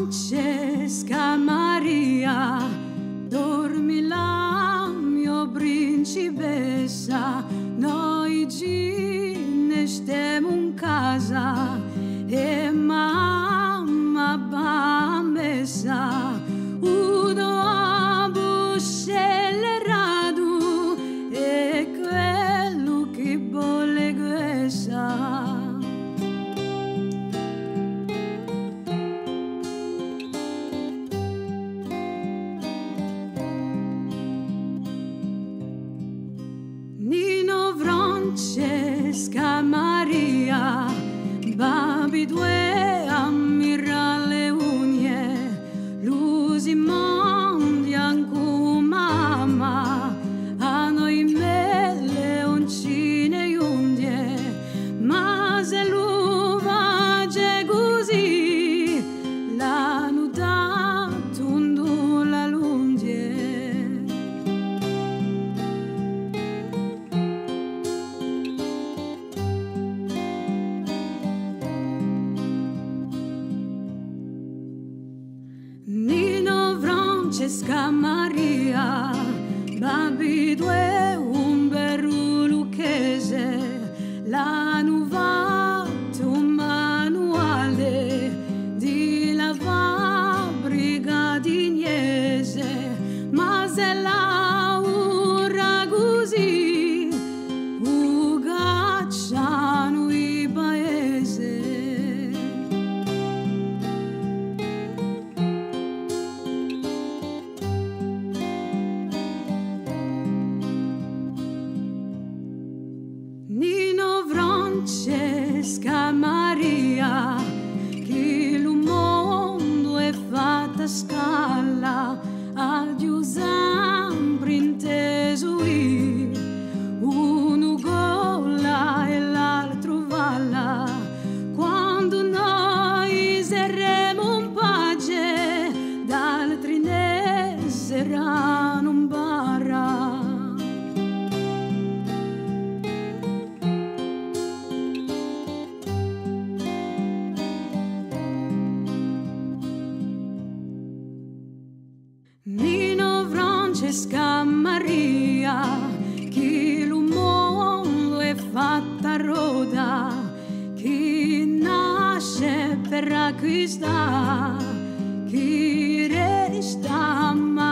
Francesca Maria, dormi la mia principessa, noi ci ne stiamo in casa e mamma va messa, uno a buscellerado e quello che vuole questa. Nino Francesca Maria, babi due ammira le ugne, lusi mondi anche mamma, a noi me leoncine unghie, ma se l'uva c'è così, l'hanno dato un la lunghie. Nino Francesca Maria, babi due un berru lucchese, l'hanno fatto un manuale di la fabbrica di Niese, ma se la urra così, cacciano i paese. Nino Francesca Maria, che il mondo è fatta scala, addio sempre inteso uno gola e l'altro valla, quando noi saremo in pace, d'altri ne saranno in barra. Nino Francesca Maria, che il mondo è fatta roda, che nasce per acquistare, che resta mai.